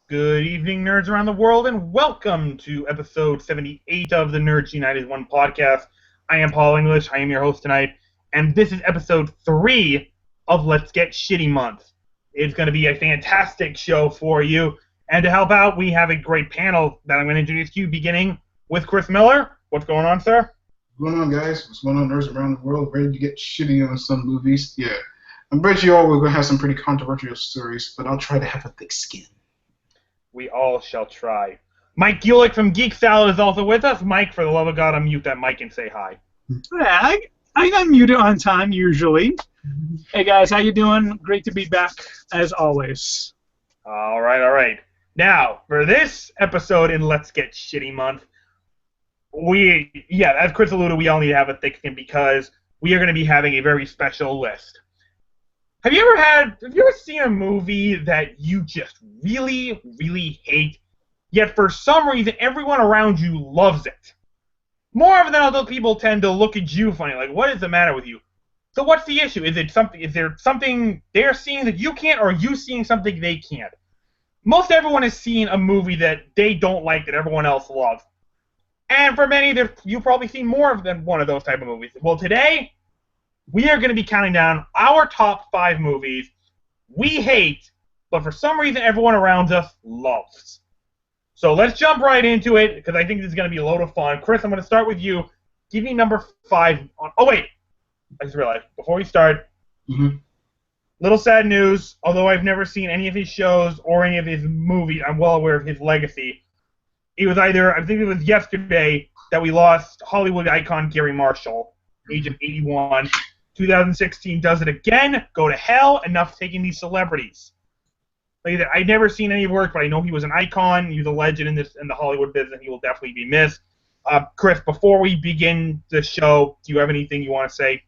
Good evening, nerds around the world, and welcome to episode 78 of the Nerds United One podcast. I am Paul English. I am your host tonight, and this is episode 3 of Let's Get Shitty Month. It's going to be a fantastic show for you, and to help out, we have a great panel that I'm going to introduce to you, beginning with Chris Miller. What's going on, sir? What's going on, guys? What's going on, nerds around the world? Ready to get shitty on some movies? Yeah. I bet you all we're going to have some pretty controversial stories, but I'll try to have a thick skin. We all shall try. Mike Gulick from Geek Salad is also with us. Mike, for the love of God, unmute that mic and say hi. Yeah, I unmute it on time usually. Hey guys, how you doing? Great to be back as always. All right. Now, for this episode in Let's Get Shitty Month, as Chris alluded, we all need to have a thick skin because we are going to be having a very special list. Have you ever seen a movie that you just really, really hate, yet for some reason everyone around you loves it? More often than other people tend to look at you funny, like, what is the matter with you? So what's the issue? Is there something they're seeing that you can't, or are you seeing something they can't? Most everyone has seen a movie that they don't like that everyone else loves. And for many, you've probably seen more than one of those type of movies. Well, today, we are going to be counting down our top 5 movies we hate, but for some reason everyone around us loves. So let's jump right into it, because I think this is going to be a load of fun. Chris, I'm going to start with you. Give me number 5. Oh, wait. I just realized, before we start, little sad news. Although I've never seen any of his shows or any of his movies, I'm well aware of his legacy. It was I think it was yesterday, that we lost Hollywood icon Gary Marshall, age of 81. 2016 does it again. Go to hell. Enough taking these celebrities. Like I said, I've never seen any work, but I know he was an icon. He was a legend in the Hollywood business. He will definitely be missed. Chris, before we begin the show, do you have anything you want to say?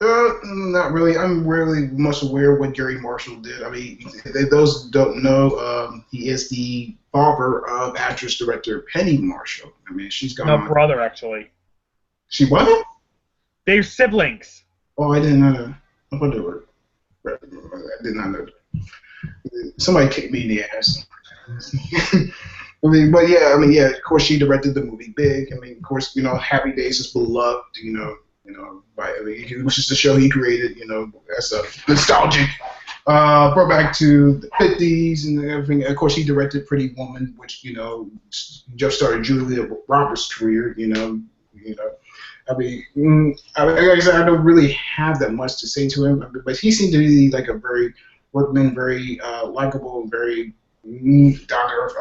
Not really. I'm really much aware of what Gary Marshall did. I mean, those who don't know, he is the father of actress-director Penny Marshall. I mean, she's gone. No, brother, actually. She what? They're siblings. Oh, I didn't know. I thought they were. I did not know that. Somebody kicked me in the ass. Of course, she directed the movie Big. I mean, of course, Happy Days is beloved, which is the show he created, that's a nostalgic throwback to the 50s and everything. Of course, he directed Pretty Woman, which, just started Julia Roberts' career, like I said, I don't really have that much to say to him, but he seemed to be like a very workman, very likable, very down-to-earth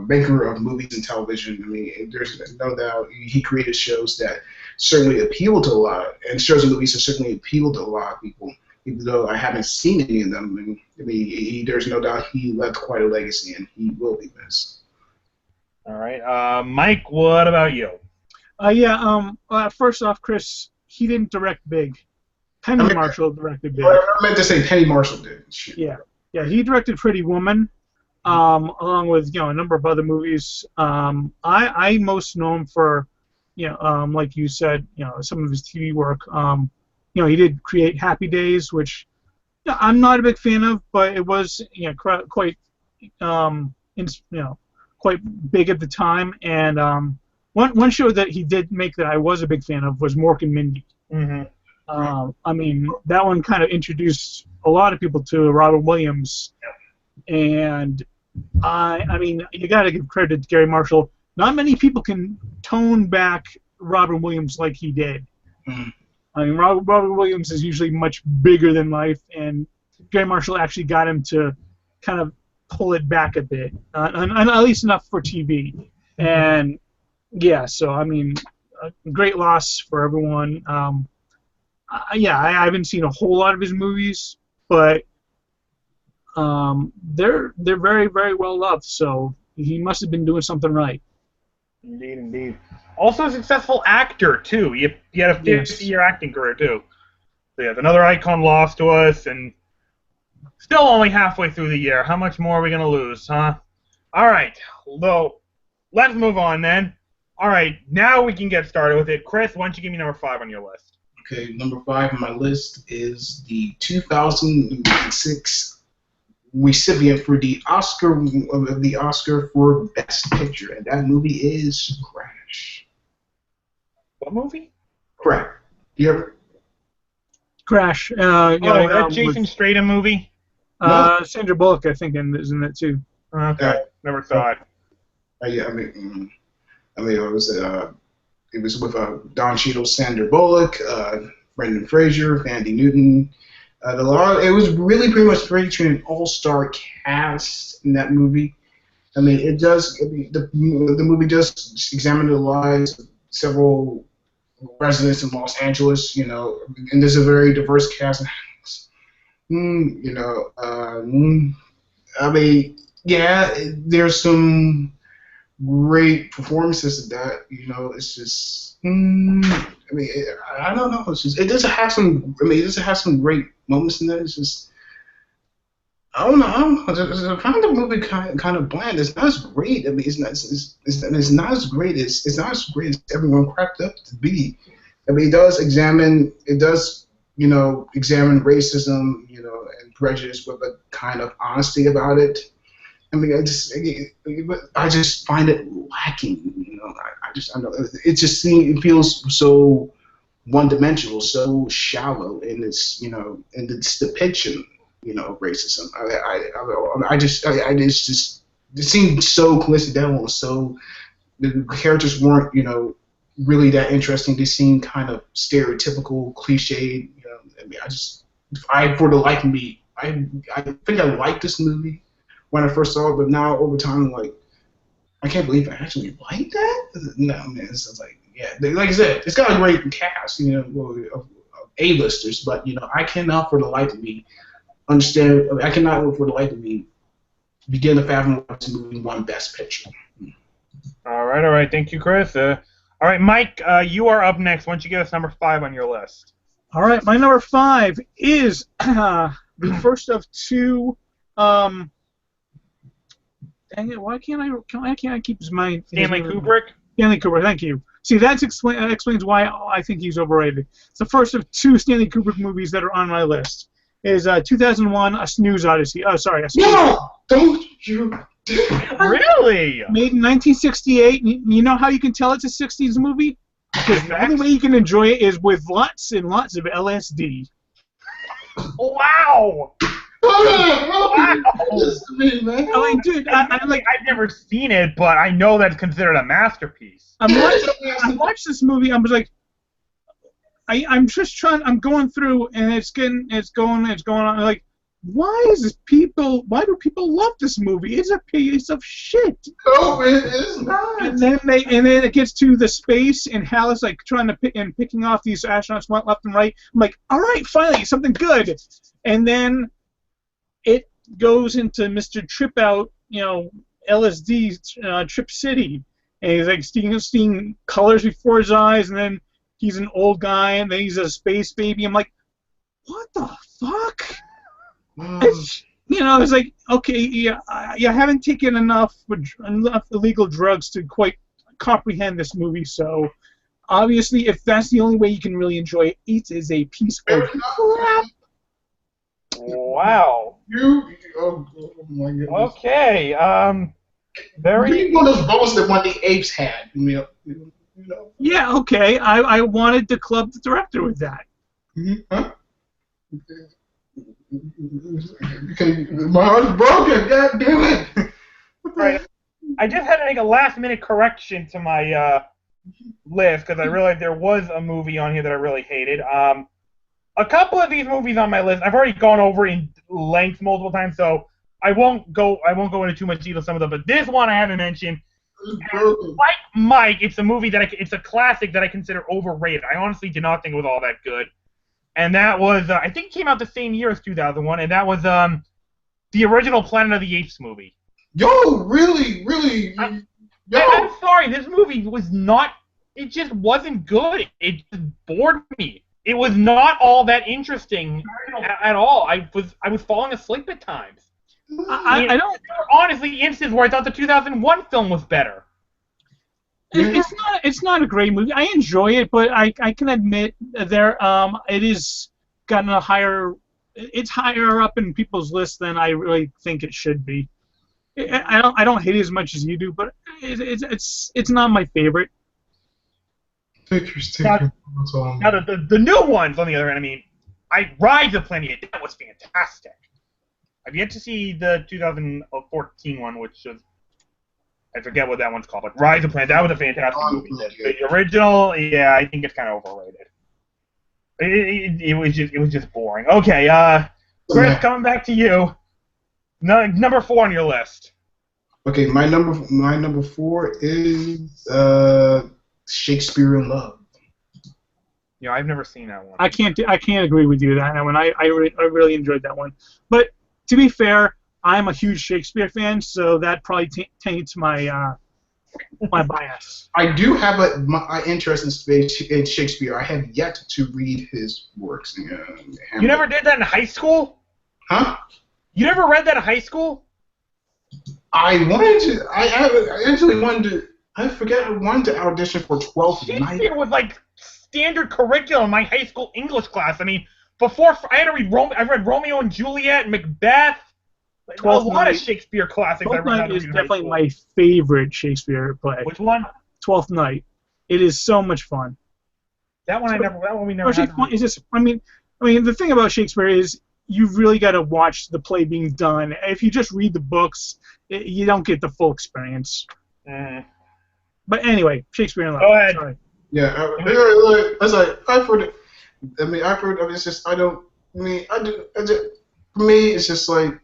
maker of movies and television. I mean, there's no doubt he created shows that certainly appeal to a lot, and shows and movies that certainly appeal to a lot of people, even though I haven't seen any of them. There's no doubt he left quite a legacy, and he will be missed. All right. Mike, what about you? First off, Chris, he didn't direct Big. Penny Marshall directed Big. I meant to say Penny Marshall did. Yeah, he directed Pretty Woman, along with a number of other movies. I most know him for, like you said, some of his TV work. He did create Happy Days, which I'm not a big fan of, but it was quite quite big at the time. And one show that he did make that I was a big fan of was Mork and Mindy. Mm-hmm. I mean, that one kind of introduced a lot of people to Robin Williams, and I mean, you got to give credit to Gary Marshall. Not many people can tone back Robin Williams like he did. Mm-hmm. I mean, Robin Williams is usually much bigger than life, and Gary Marshall actually got him to kind of pull it back a bit, and at least enough for TV. And yeah, so I mean, a great loss for everyone. I haven't seen a whole lot of his movies, but they're very, very well loved. So he must have been doing something right. Indeed. Also a successful actor too. He had a 50-year acting career too. So yeah, another icon lost to us, and still only halfway through the year. How much more are we gonna lose, huh? All right. Well, let's move on then. All right, now we can get started with it. Chris, why don't you give me number 5 on your list? Okay, number 5 on my list is the 2006 recipient for the Oscar for Best Picture, and that movie is Crash. What movie? Correct. You ever? Crash. That Jason Statham movie? Sandra Bullock, I think, is in it too. Okay, never saw it. Yeah, it was with Don Cheadle, Sandra Bullock, Brendan Fraser, Andy Newton. It was really pretty much an all-star cast in that movie. I mean, the movie does examine the lives of several residents in Los Angeles, and there's a very diverse cast. I mean, yeah, there's some great performances of that. It's just, I mean, I don't know. It's just, it doesn't have some. I mean, it doesn't have some great moments in there. It's just, I don't know. I found the movie kind of bland. It's not as great. I mean, it's not as great as everyone cracked up to be. I mean, it does examine racism, and prejudice with a kind of honesty about it. I mean, I just find it lacking. I know it feels so one-dimensional, so shallow in its, in its depiction, of racism. It seemed so coincidental. So the characters weren't, really that interesting. They seemed kind of stereotypical, cliched. I mean, for the life of me, I think I liked this movie when I first saw it, but now over time, I'm like, I can't believe I actually like that. No, man, it's like, yeah, like I said, it's got a great cast, of A-listers, but I cannot for the life of me understand. I cannot for the life of me begin to fathom what this movie won Best Picture. All right. Thank you, Chris. All right, Mike, you are up next. Why don't you give us number 5 on your list? All right, my number 5 is the first of two. Dang it! Why can't I keep his mind? Stanley Kubrick. Stanley Kubrick. Thank you. See, that explains why I think he's overrated. It's the first of 2 Stanley Kubrick movies that are on my list. Is 2001: A Snooze Odyssey. Oh, sorry. No, don't you. Really? Made in 1968. You know how you can tell it's a 60s movie? Because the only way you can enjoy it is with lots and lots of LSD. Wow! I mean, dude, I've never seen it, but I know that's considered a masterpiece. I watched this movie. I was like, I'm just trying. I'm going through, and it's going on. Like, why do people love this movie? It's a piece of shit. No, it is not. And then it gets to the space, and Hal is like trying to picking off these astronauts left and right. I'm like, all right, finally something good. And then it goes into Mr. Trip Out, LSD, Trip City, and he's like seeing colors before his eyes, and then he's an old guy, and then he's a space baby. I'm like, what the fuck? It's like, okay, yeah, I haven't taken enough illegal drugs to quite comprehend this movie, so obviously, if that's the only way you can really enjoy it, it is a piece of crap. Wow. Oh my goodness. Okay. Very. One of those bones that one of the apes had. Yeah. Okay. I wanted to club the director with that. Huh? My heart's broken. God damn it. Right. I just had to make a last-minute correction to my list because I realized there was a movie on here that I really hated. A couple of these movies on my list I've already gone over in length multiple times, so I won't go into too much detail some of them. But this one I haven't mentioned. Like Mike, it's a movie it's a classic that I consider overrated. I honestly did not think it was all that good. And that was, I think it came out the same year as 2001, and that was the original Planet of the Apes movie. Yo, really? I'm sorry, this movie was not, it just wasn't good. It just bored me. It was not all that interesting at all. I was falling asleep at times. I don't. There were honestly instances where I thought the 2001 film was better. It's not a great movie. I enjoy it, but I can admit it is gotten a higher it's higher up in people's lists than I really think it should be. I don't hate it as much as you do, but it's not my favorite. Pictures Now, taken. now the new ones, on the other hand, I mean, Rise of Planet Apes, that was fantastic. I've yet to see the 2014 one, which was, I forget what that one's called, but Rise of Planet, that was a fantastic movie. The original, yeah, I think it's kind of overrated. It was just boring. Okay, Chris, coming back to you. Number 4 on your list. Okay, my number 4 is Shakespeare in Love. Yeah, I've never seen that one. I can't agree with you that one. I really enjoyed that one. But to be fair, I'm a huge Shakespeare fan, so that probably taints my my bias. I do have my interest in Shakespeare. I have yet to read his works. You never did that in high school? Huh? You never read that in high school? I actually wanted to. I forget. I wanted to audition for 12th Night. Shakespeare was like standard curriculum in my high school English class. I mean, before I had to read I read Romeo and Juliet, Macbeth. A lot of Shakespeare classics. Twelfth Night is definitely my favorite Shakespeare play. Which one? Twelfth Night. It is so much fun. That one we never had. It's just, I mean, the thing about Shakespeare is you've really got to watch the play being done. If you just read the books, you don't get the full experience. But anyway, Shakespeare in Love. Go ahead. Sorry. Yeah, I was like, I've heard it. I mean, it's just, I don't, I mean, for me, it's just like,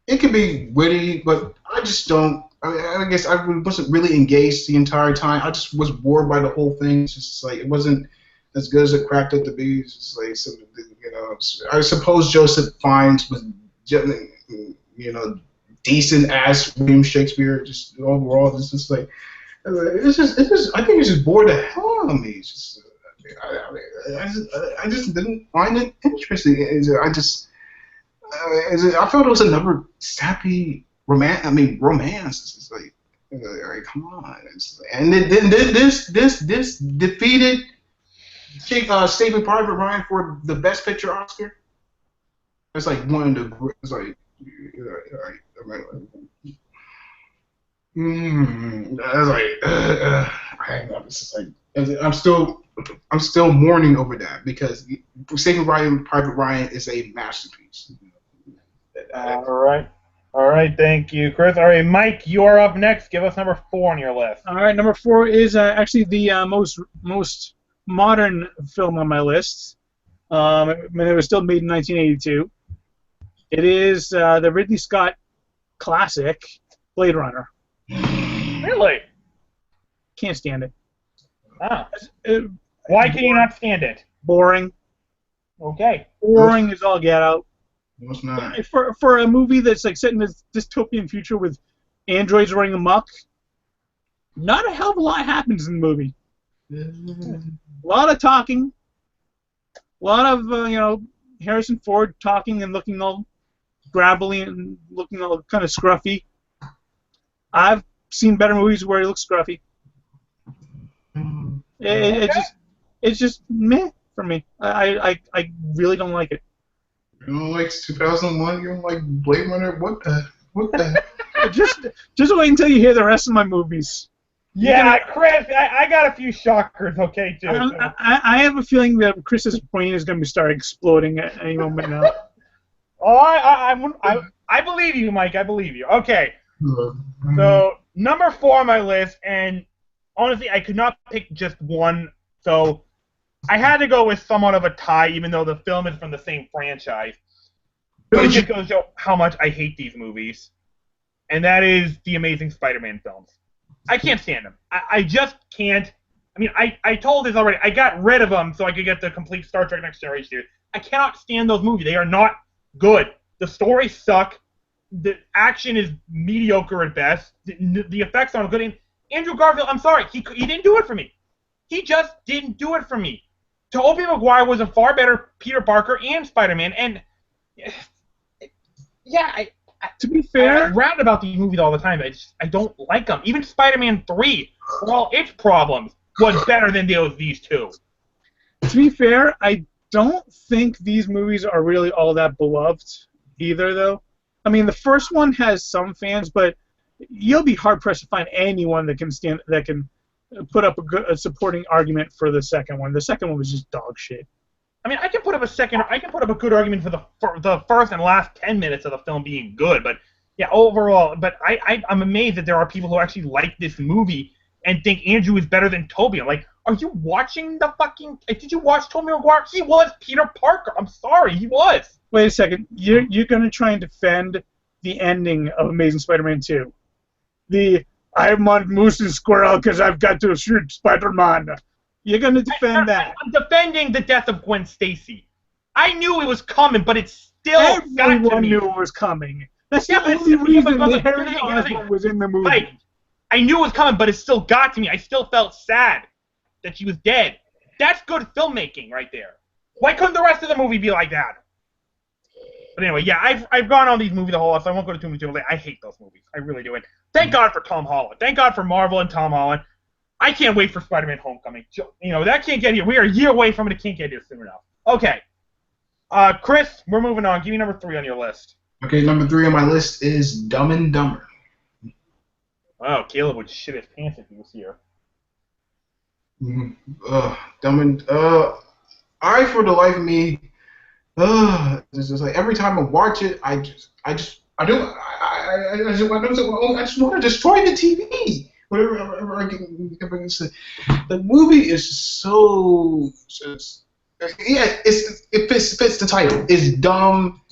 it could be witty, but I just don't, I guess I wasn't really engaged the entire time. I just was bored by the whole thing. It's just like, it wasn't as good as it cracked up to be. It's just like, I suppose Joseph Fiennes was, decent as William Shakespeare. Just overall, it's just like, it's just. I think it's just bored the hell out of me. It's just, I just didn't find it interesting. I felt it was another sappy romance. It's just like come on. And then this defeated Saving Private Ryan for the Best Picture Oscar. It's like one of the. It's like. I'm still mourning over that because Saving Private Ryan is a masterpiece. All right, thank you, Chris. All right, Mike, you are up next. Give us number 4 on your list. All right, number 4 is actually the most modern film on my list. It was still made in 1982. It is the Ridley Scott classic, Blade Runner. Really? Can't stand it. Ah. Why can you not stand it? Boring. Okay. Boring as all get out. No, it's not. For a movie that's like set in this dystopian future with androids running amok, not a hell of a lot happens in the movie. A lot of talking. A lot of Harrison Ford talking and looking all gravelly and looking all kind of scruffy. I've seen better movies where he looks scruffy. It's just meh for me. I really don't like it. You don't like 2001? You don't like Blade Runner? What the? just wait until you hear the rest of my movies. Yeah, Chris, I got a few shockers, okay, too. I have a feeling that Chris's brain is going to start exploding at any moment now. Oh, I believe you, Mike. I believe you. Okay. So, number 4 on my list, and honestly, I could not pick just one, so I had to go with somewhat of a tie, even though the film is from the same franchise. But it just goes to show how much I hate these movies, and that is the Amazing Spider-Man films. I can't stand them. I just can't. I mean, I told this already. I got rid of them so I could get the complete Star Trek Next Generation series. I cannot stand those movies. They are not good. The stories suck. The action is mediocre at best. The effects aren't good. And Andrew Garfield, I'm sorry, he didn't do it for me. He just didn't do it for me. Tobey Maguire was a far better Peter Parker and Spider-Man, and yeah, to be fair, I rant about these movies all the time. I don't like them. Even Spider-Man 3, for all its problems, was better than these two. To be fair, I don't think these movies are really all that beloved either, though. I mean, the first one has some fans, but you'll be hard pressed to find anyone that can put up a supporting argument for the second one. The second one was just dog shit. I mean, I can put up a good argument for the first and last 10 minutes of the film being good, but yeah, overall, but I'm amazed that there are people who actually like this movie and think Andrew is better than Tobey. I'm like, are you watching the fucking? Did you watch Tobey Maguire? He was Peter Parker. I'm sorry, he was. Wait a second. You're gonna try and defend the ending of Amazing Spider-Man 2? I'm on Moose and Squirrel because I've got to shoot Spider-Man. You're gonna defend that? I'm defending the death of Gwen Stacy. I knew it was coming, but it still got to Everyone me. knew it was coming. That's the only reason Harry Osborn was in the movie. Like, I knew it was coming, but it still got to me. I still felt sad that she was dead. That's good filmmaking right there. Why couldn't the rest of the movie be like that? But anyway, yeah, I've gone on these movies a whole lot, so I won't go to too much detail. I hate those movies. I really do. And thank God for Tom Holland. Thank God for Marvel and Tom Holland. I can't wait for Spider-Man Homecoming. You know, that can't get here. We are a year away from it. It can't get here soon enough. Okay. Chris, we're moving on. Give me number 3 on your list. Okay, number 3 on my list is Dumb and Dumber. Oh, Caleb would shit his pants if he was here. Dumb and I for the life of me, it's just like every time I watch it, I just want to destroy the TV. Whatever I can say. The movie is so it fits the title. It's dumb.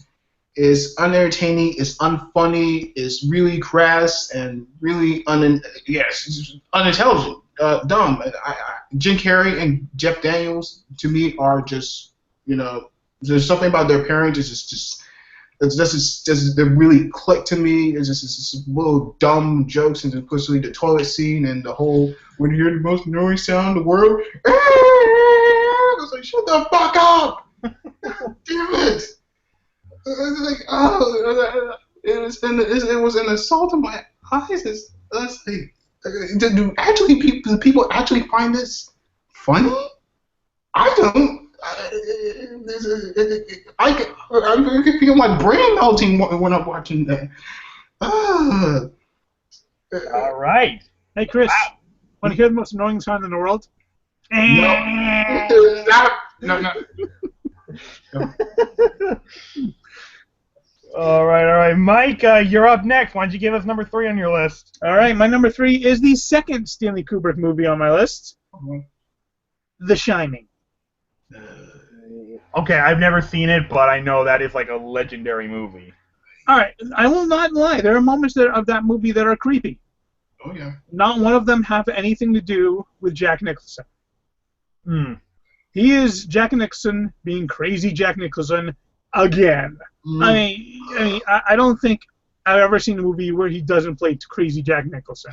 Is unentertaining, is unfunny, is really crass, and really unintelligent, dumb. Jim Carrey and Jeff Daniels, to me, are just, there's something about their pairings. It's just they really click to me. It's just little dumb jokes, and especially the toilet scene and the whole when you hear the most annoying sound in the world. It's like, shut the fuck up! Damn it! It was an assault in my eyes. Do people actually find this funny? I don't. I can feel my brain melting when I'm watching that. All right. Hey, Chris, want to hear the most annoying sound in the world? No. All right. Mike, you're up next. Why don't you give us number 3 on your list? All right, my number 3 is the second Stanley Kubrick movie on my list, The Shining. Okay, I've never seen it, but I know that is like a legendary movie. All right, I will not lie. There are moments of that movie that are creepy. Oh, yeah. Not one of them have anything to do with Jack Nicholson. He is Jack Nicholson being crazy Jack Nicholson again. I mean, I don't think I've ever seen a movie where he doesn't play crazy Jack Nicholson.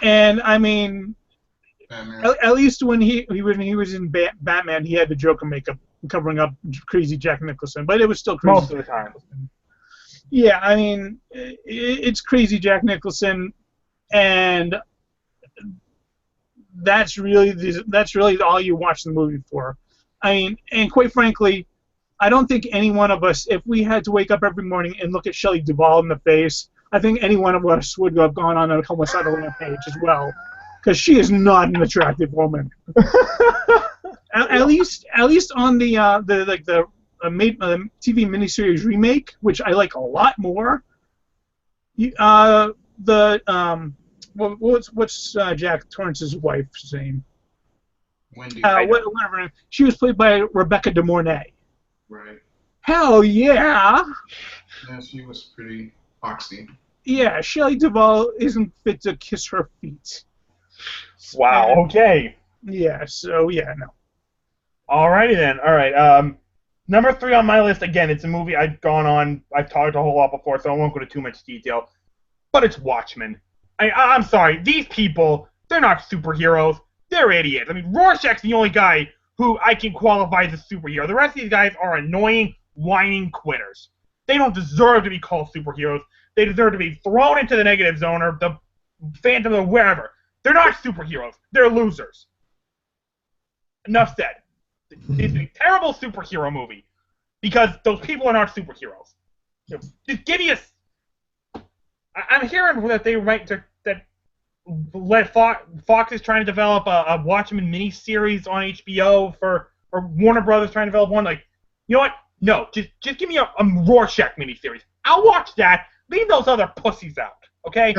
And I mean, at least when he was in Batman, he had the Joker makeup covering up crazy Jack Nicholson, but it was still crazy. Most of the time. Yeah, I mean, it's crazy Jack Nicholson, and that's really all you watch the movie for. I mean, and quite frankly, I don't think any one of us, if we had to wake up every morning and look at Shelley Duvall in the face, I think any one of us would have gone on a homicidal rampage as well, because she is not an attractive woman. at least on the TV miniseries remake, which I like a lot more. What's Jack Torrance's wife's name? Wendy. Whatever. She was played by Rebecca De Mornay. Right. Hell yeah! Yeah, she was pretty foxy. Yeah, Shelley Duvall isn't fit to kiss her feet. Wow. Okay. Yeah. So yeah, no. Alrighty then. All right. Number 3 on my list. Again, it's a movie I've talked a whole lot before, so I won't go into too much detail. But it's Watchmen. I'm sorry. These people, they're not superheroes. They're idiots. I mean, Rorschach's the only guy who I can qualify as a superhero. The rest of these guys are annoying, whining quitters. They don't deserve to be called superheroes. They deserve to be thrown into the negative zone or the Phantom or wherever. They're not superheroes. They're losers. Enough said. It's a terrible superhero movie because those people are not superheroes. Just give me a. I'm hearing that they might that Fox is trying to develop a Watchmen miniseries on HBO or Warner Brothers trying to develop one. Like, you know what? No, just give me a Rorschach miniseries. I'll watch that. Leave those other pussies out, okay?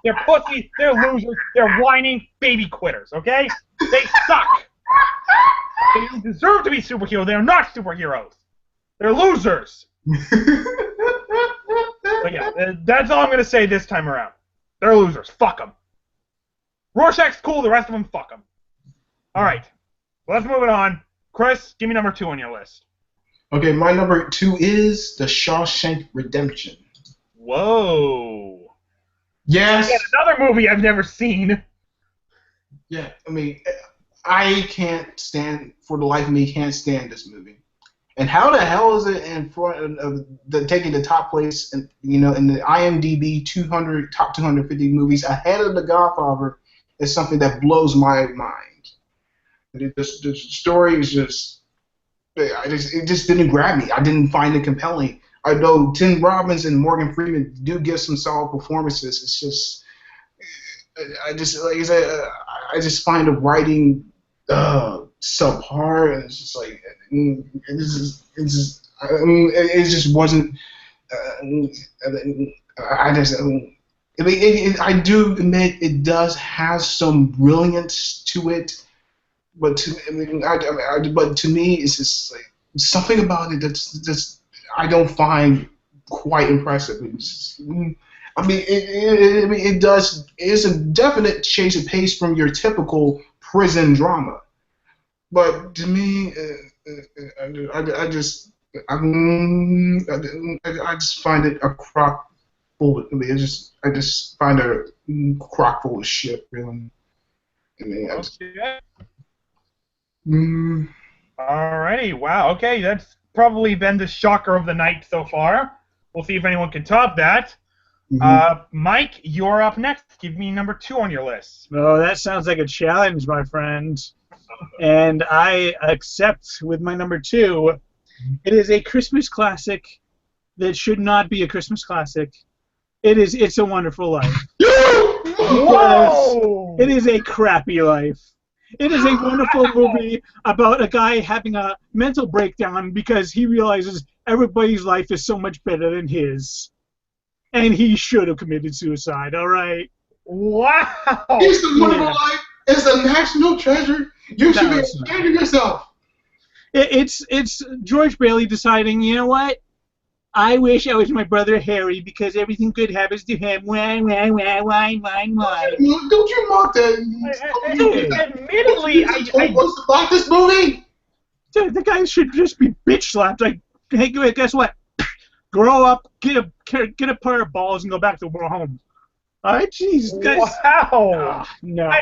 They're pussies. They're losers. They're whining baby quitters, okay? They suck. They don't deserve to be superheroes. They're not superheroes. They're losers. But yeah, that's all I'm going to say this time around. They're losers. Fuck them. Rorschach's cool. The rest of them, fuck them. All right. Let's move it on. Chris, give me number 2 on your list. Okay, my number 2 is The Shawshank Redemption. Whoa. Yes. Again, another movie I've never seen. Yeah, I mean, I can't stand, for the life of me, can't stand this movie. And how the hell is it in front of taking the top place, in the IMDb top 250 movies ahead of The Godfather is something that blows my mind. The story is it just didn't grab me. I didn't find it compelling. I know Tim Robbins and Morgan Freeman do give some solid performances. It's just, I just find the writing subpar, and it's just like it just wasn't. I do admit it does have some brilliance to it, but to me, it's just like something about it that's just I don't find quite impressive. It's a definite change of pace from your typical prison drama, but to me, I just find it a crock full of. I just find it a crock full of shit, really. Alrighty, wow, okay, that's probably been the shocker of the night so far. We'll see if anyone can top that. Mike, you're up next. Give me number 2 on your list. Oh, that sounds like a challenge, my friend. And I accept with my number 2. It is a Christmas classic that should not be a Christmas classic. It is It's a Wonderful Life. Whoa! It is a crappy life. It is a wonderful movie about a guy having a mental breakdown because he realizes everybody's life is so much better than his. And he should have committed suicide, all right? Wow! It's a Wonderful Life. It's a national treasure. You should be ashamed of yourself. It's George Bailey deciding, you know what? I wish I was my brother Harry because everything good happens to him. Why? Don't you mock that? Admittedly, I wants to like this movie. The guy should just be bitch slapped. Like, hey, guess what? Grow up, get a pair of balls, and go back to home. All right, jeez, guys. Wow. No.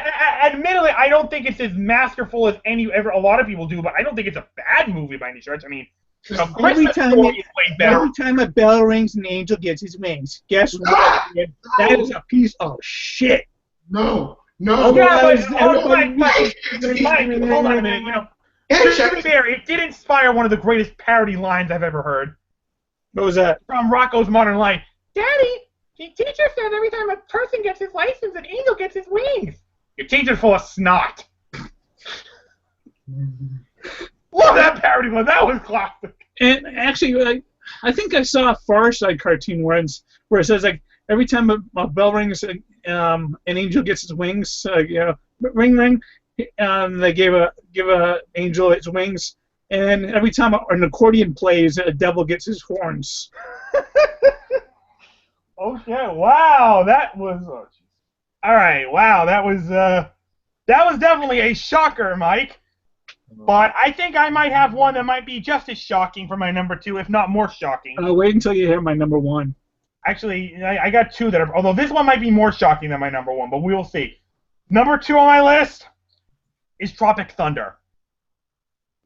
Admittedly, I don't think it's as masterful as a lot of people do, but I don't think it's a bad movie by any stretch. I mean, every time a bell rings, an angel gets his wings. Guess what? That is a piece of shit. No. Mike, hold on a minute. To be fair, it did inspire one of the greatest parody lines I've ever heard. What was that? From Rocko's Modern Life. Daddy, the teacher says every time a person gets his license, an angel gets his wings. Your teacher's full of snot. Love that parody one. That was classic. And actually, I think I saw a Far Side cartoon once where it says, like, every time a bell rings, an angel gets his wings. Ring, ring. They give a angel its wings. And every time an accordion plays, a devil gets his horns. Okay, wow, that was... all right, wow, that was definitely a shocker, Mike. But I think I might have one that might be just as shocking for my number 2, if not more shocking. Wait until you hear my number 1. Actually, I got 2 that are... Although this one might be more shocking than my number 1, but we will see. Number 2 on my list is Tropic Thunder.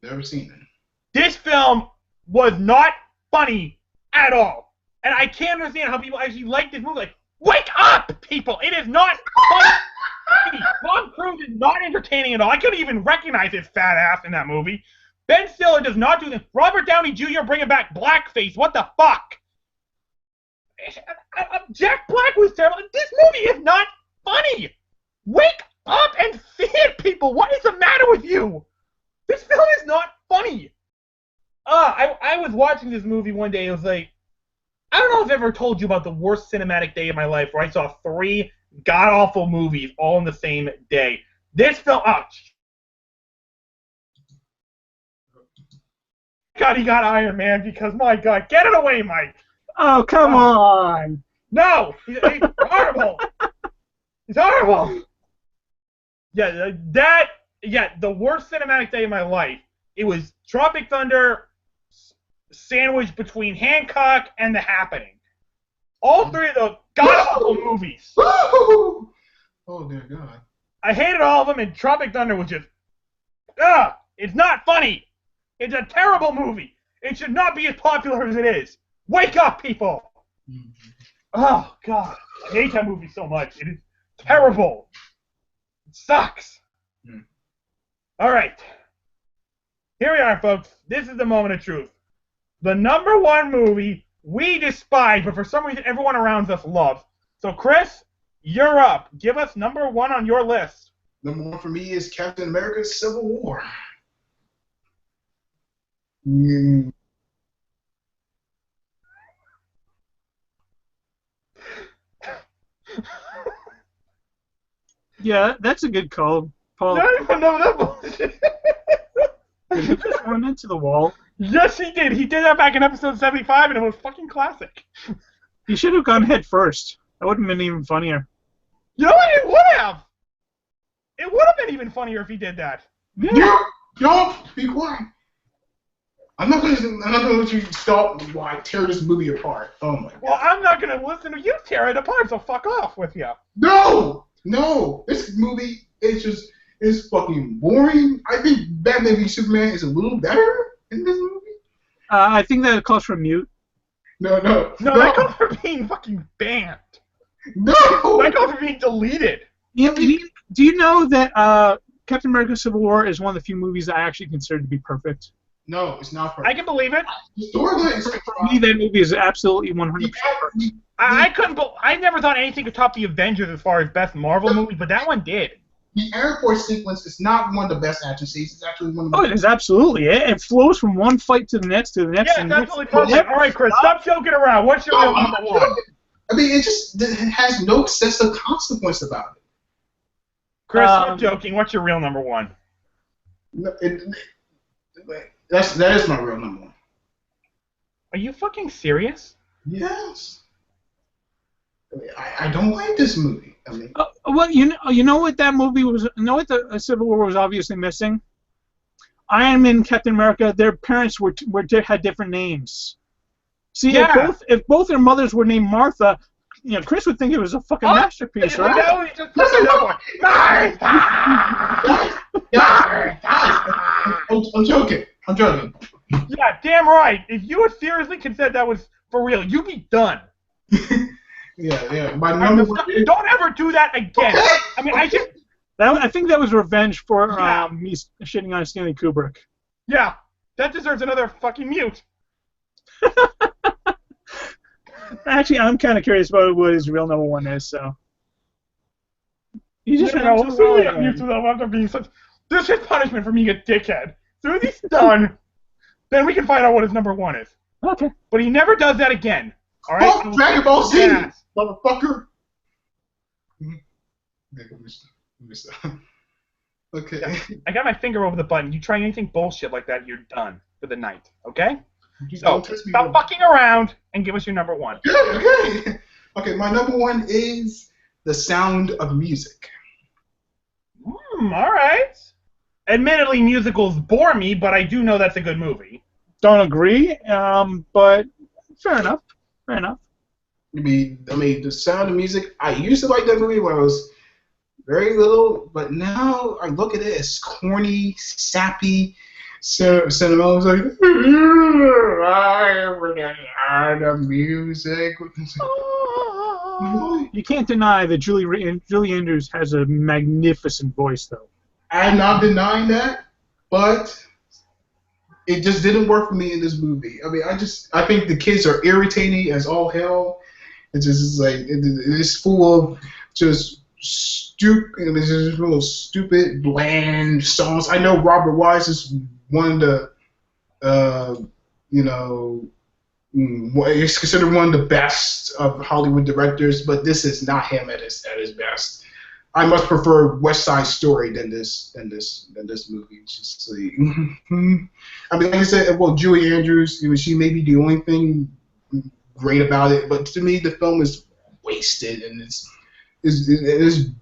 Never seen it. This film was not funny at all. And I can't understand how people actually like this movie. Like, wake up, people! It is not funny Tom Cruise is not entertaining at all. I couldn't even recognize his fat ass in that movie. Ben Stiller does not do this. Robert Downey Jr. bringing back blackface. What the fuck? Jack Black was terrible. This movie is not funny. Wake up and see it, people. What is the matter with you? This film is not funny. I was watching this movie one day. It was like, I don't know if I've ever told you about the worst cinematic day of my life where I saw 3 god-awful movies all in the same day. This film... Oh, God, he got Iron Man because, my God, get it away, Mike. Oh, come on. No, he's horrible. He's horrible. Yeah, the worst cinematic day of my life. It was Tropic Thunder sandwiched between Hancock and The Happening. All 3 of those god-awful movies. Oh, dear God. I hated all of them, and Tropic Thunder was just... it's not funny. It's a terrible movie. It should not be as popular as it is. Wake up, people! Oh, God. I hate that movie so much. It is terrible. It sucks. All right. Here we are, folks. This is the moment of truth. The number 1 movie we despise, but for some reason everyone around us loves. So, Chris, you're up. Give us number 1 on your list. Number 1 for me is Captain America: Civil War. Mm. Yeah, that's a good call, Paul. I don't even know that bullshit. Did he just run into the wall? Yes, he did. He did that back in episode 75, and it was fucking classic. He should have gone head first. That would have been even funnier. You know what? It would have. It would have been even funnier if he did that. Yeah. Don't be quiet. I'm not gonna let you stop while I tear this movie apart. Oh my God. Well, I'm not gonna listen to you tear it apart, so fuck off with you. No. This movie is fucking boring. I think Batman v Superman is a little better in this movie. I think that calls for mute. No. That calls for being fucking banned. No. That calls for being deleted. Do you know that Captain America: Civil War is one of the few movies I actually consider to be perfect? No, it's not perfect. I can believe it. The storyline is For me, that movie is absolutely 100% perfect. I never thought anything could top the Avengers as far as best Marvel movie, but that one did. The airport sequence is not one of the best action scenes. It's actually one of the Oh, it is absolutely. It flows from one fight to the next to the next. Yeah, and it's absolutely perfect. All right, Chris, stop joking around. What's your real number 1? I mean, it has no sense of consequence about it. Chris, stop joking. What's your real number 1? No, that is my real number 1. Are you fucking serious? Yes. I don't like this movie. I mean, well, you know what that movie was. You know what the Civil War was obviously missing. Iron Man, Captain America. Their parents had different names. See, Yeah. if both their mothers were named Martha, Chris would think it was a fucking masterpiece, right? No, he just put it up. I'm joking. Yeah, damn right. If you would seriously consider that was for real, you'd be done. Yeah. My number 1 Don't ever do that again. Okay. I mean, I think that was revenge for me shitting on Stanley Kubrick. Yeah, that deserves another fucking mute. Actually, I'm kind of curious about what his real number 1 is. So you just Let's really get used to that after being such. This is punishment for being a dickhead. As soon as he's done, then we can find out what his number 1 is. Okay. But he never does that again. All right. Oh, Dragon Ball Z, Yeah. motherfucker. Okay. I got my finger over the button. You try anything bullshit like that, you're done for the night. Okay? Just So don't touch me, stop fucking around and give us your number 1. Okay, my number 1 is The Sound of Music. All right. Admittedly, musicals bore me, but I do know that's a good movie. Don't agree, but fair enough. Fair enough. I mean, The Sound of Music, I used to like that movie when I was very little, but now I look at it as corny, sappy, sentimental. I was like, I am the sound of music. You can't deny that Julie Andrews has a magnificent voice, though. I'm not denying that, but it just didn't work for me in this movie. I mean, I think the kids are irritating as all hell. It's just like it's full of just stupid, it's just real stupid, bland songs. I know Robert Wise is one of the, he's considered one of the best of Hollywood directors, but this is not him at his best. I much prefer West Side Story than this movie. It's just like, I mean, like I said, well, Julie Andrews, she may be the only thing great about it, but to me, the film is wasted and it's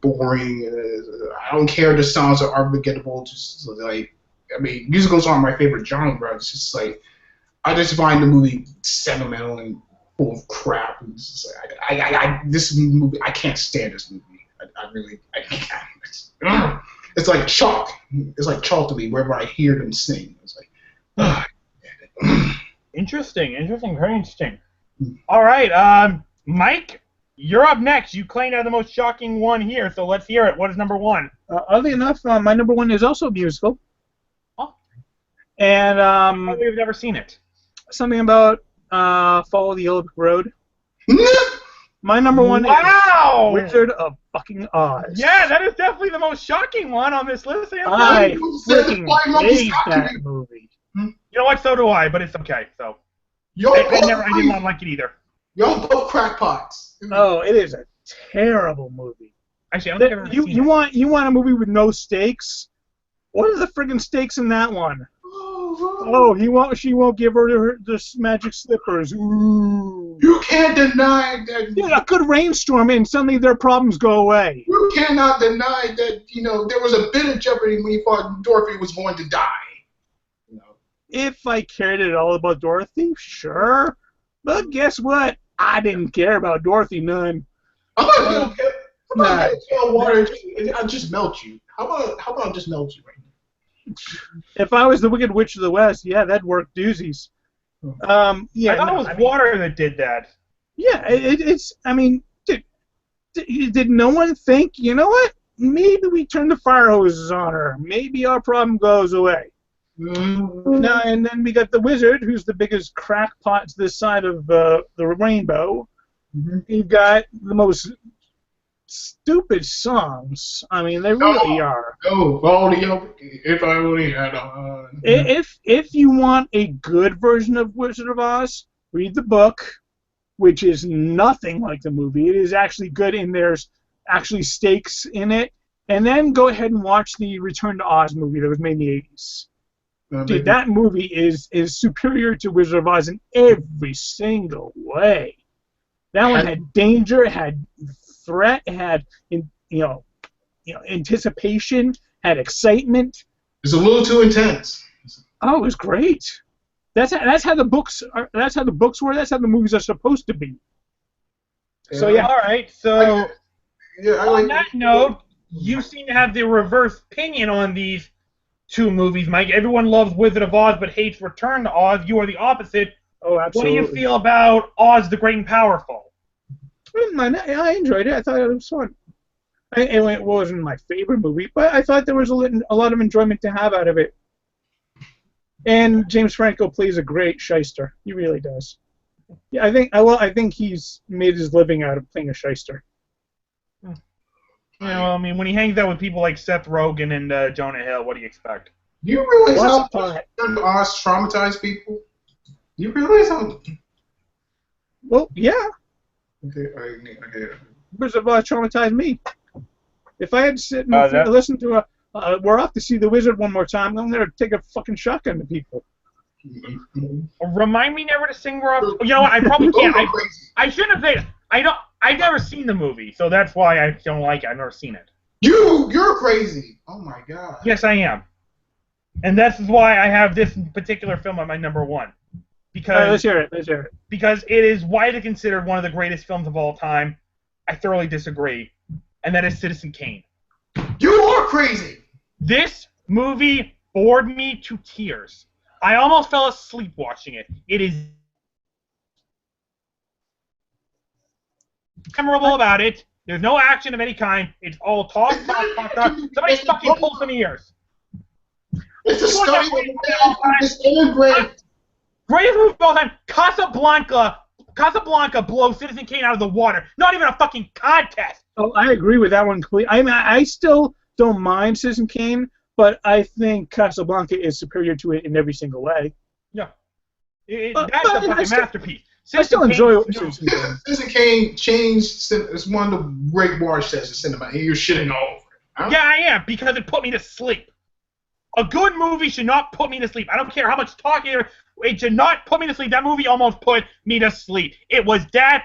boring. I don't care. The songs are unforgettable. Just like, I mean, musicals aren't my favorite genre. It's just like, I just find the movie sentimental and full of crap. And it's just like, this movie, I can't stand this movie. I can't. It's like chalk. It's like chalk to me wherever I hear them sing. It's like, Interesting, very interesting. All right, Mike, you're up next. You claim to have the most shocking one here, so let's hear it. What is number one? Oddly enough, my number one is also a musical. Oh. And we've never seen it. Something about Follow the Yellow Brick Road. My number one is Wizard of fucking Oz. Yeah, that is definitely the most shocking one on this list. I freaking hate that movie. You know what? So do I, but it's okay. So I didn't want to like it either. Y'all both crackpots. Oh, it is a terrible movie. Actually, I don't think I've ever seen it. You want a movie with no stakes? What are the friggin' stakes in that one? Oh, she won't give her the magic slippers. Ooh. You can't deny that. Yeah, a good rainstorm and suddenly their problems go away. You cannot deny that, there was a bit of jeopardy when you thought Dorothy was going to die. If I cared at all about Dorothy, sure. But guess what? I didn't care about Dorothy none. I'm not going to care. I'm not going to tell water. I'll just melt you. How about I just melt you right now? If I was the Wicked Witch of the West, yeah, that'd work doozies. I thought it was water that did that. Yeah, it's. I mean, did no one think? You know what? Maybe we turn the fire hoses on her. Maybe our problem goes away. Now and then we got the wizard, who's the biggest crackpot to this side of the rainbow. You've got the most stupid songs. I mean, they really are. If I only had a... If you want a good version of Wizard of Oz, read the book, which is nothing like the movie. It is actually good, and there's actually stakes in it. And then go ahead and watch the Return to Oz movie that was made in the 80s. Dude, that movie is superior to Wizard of Oz in every single way. That one had danger, had threat, had anticipation, had excitement. It's a little too intense. Oh, it was great. That's how the books are. That's how the books were. That's how the movies are supposed to be. So yeah. All right. So on that note, you seem to have the reverse opinion on these two movies, Mike. Everyone loves Wizard of Oz but hates Return to Oz. You are the opposite. Oh, absolutely. What do you feel about Oz the Great and Powerful? I enjoyed it. I thought it was fun. It wasn't my favorite movie, but I thought there was a lot of enjoyment to have out of it. And James Franco plays a great shyster. He really does. Yeah, I think he's made his living out of playing a shyster. I mean, when he hangs out with people like Seth Rogen and Jonah Hill, what do you expect? Do you realize how Oz traumatized people? Do you realize how? Well, yeah. Okay. Wizard of Oz traumatized me. If I had to sit and listen to we're off to see the Wizard one more time, I'm going to take a fucking shotgun to people. Remind me never to sing We're Off. You know what? I probably can't. I shouldn't have said it. I've never seen the movie, so that's why I don't like it. I've never seen it. You're crazy. Oh my god. Yes, I am. And that's why I have this particular film on my number one. Because let's hear it. Because it is widely considered one of the greatest films of all time. I thoroughly disagree. And that is Citizen Kane. You are crazy. This movie bored me to tears. I almost fell asleep watching it. It is memorable about it. There's no action of any kind. It's all talk. Somebody fucking pull some ears. It's a study of disintegrate. Greatest movie of all time, Casablanca blows Citizen Kane out of the water. Not even a fucking contest. Oh, I agree with that one completely. I mean, I still don't mind Citizen Kane, but I think Casablanca is superior to it in every single way. Yeah. That's a fucking masterpiece. I still enjoy Citizen Kane. Citizen Kane changed. It's one of the great watersheds of cinema, and you're shitting all over it. Huh? Yeah, I am, because it put me to sleep. A good movie should not put me to sleep. I don't care how much talking. It should not put me to sleep. That movie almost put me to sleep. It was that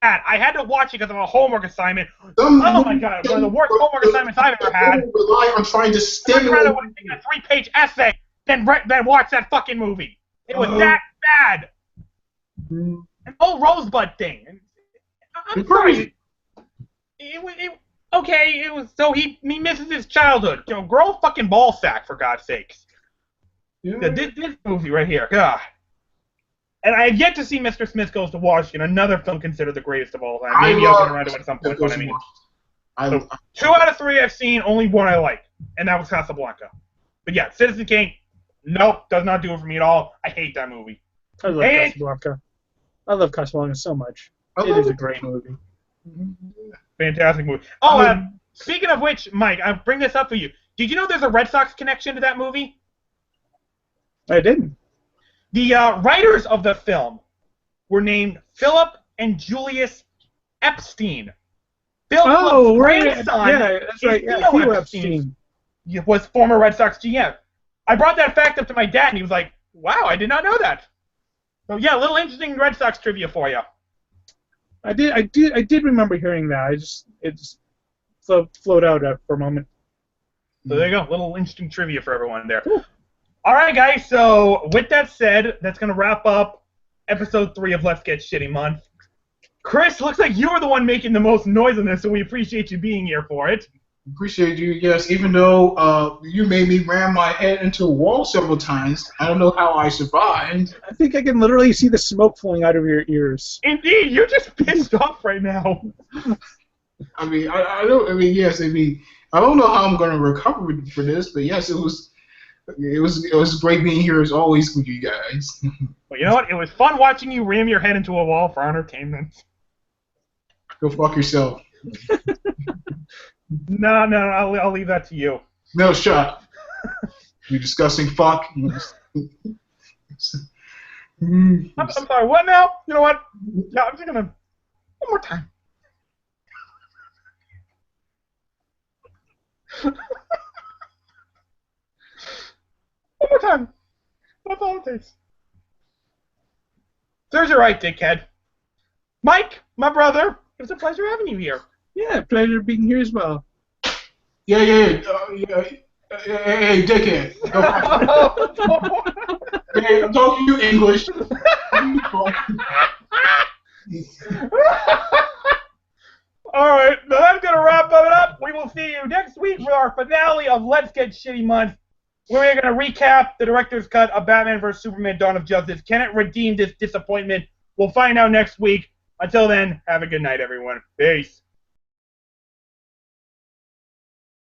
bad. I had to watch it because of a homework assignment. Oh my god, one of the worst homework assignments I've ever had. Rely on trying to stimulate. I'd rather want to take a 3-page essay than watch that fucking movie. It was that bad. And the whole Rosebud thing. I'm sorry. Okay, it was so he misses his childhood. You know, grow a fucking ball sack, for God's sakes. Yeah. This movie right here, God. And I have yet to see Mr. Smith Goes to Washington, another film considered the greatest of all time. Maybe I'll get around to it at some point. But I mean, so 2 out of 3 I've seen, only one I like, and that was Casablanca. But yeah, Citizen Kane, nope, does not do it for me at all. I hate that movie. I love Casablanca. I love Casablanca so much. It is a great movie. Fantastic movie. Oh, speaking of which, Mike, I'll bring this up for you. Did you know there's a Red Sox connection to that movie? I didn't. The writers of the film were named Philip and Julius Epstein. Philip's grandson, yeah, that's right. Yeah, Theo Epstein was former Red Sox GM. I brought that fact up to my dad, and he was like, "Wow, I did not know that." So yeah, a little interesting Red Sox trivia for you. I did remember hearing that. It just flowed out for a moment. So there you go, little interesting trivia for everyone there. Ooh. All right, guys. So with that said, that's gonna wrap up episode 3 of Let's Get Shitty Month. Chris, looks like you were the one making the most noise in this, so we appreciate you being here for it. Appreciate you, yes. Even though you made me ram my head into a wall several times, I don't know how I survived. I think I can literally see the smoke flowing out of your ears. Indeed, you're just pissed off right now. I mean, I don't. I mean, yes. I mean, I don't know how I'm going to recover for this, but yes, it was great being here as always with you guys. Well, you know what? It was fun watching you ram your head into a wall for entertainment. Go fuck yourself. No, I'll leave that to you. No, shut. You disgusting fuck. I'm sorry, what now? You know what? Yeah, I'm just gonna... One more time. One more time. That's all it takes. There's your right, dickhead. Mike, my brother, it was a pleasure having you here. Yeah, pleasure being here as well. Yeah. Hey, dickhead. Hey, I'm talking to you English. Alright, now that's going to wrap it up. We will see you next week for our finale of Let's Get Shitty Month, where we're going to recap the director's cut of Batman vs. Superman Dawn of Justice. Can it redeem this disappointment? We'll find out next week. Until then, have a good night, everyone. Peace.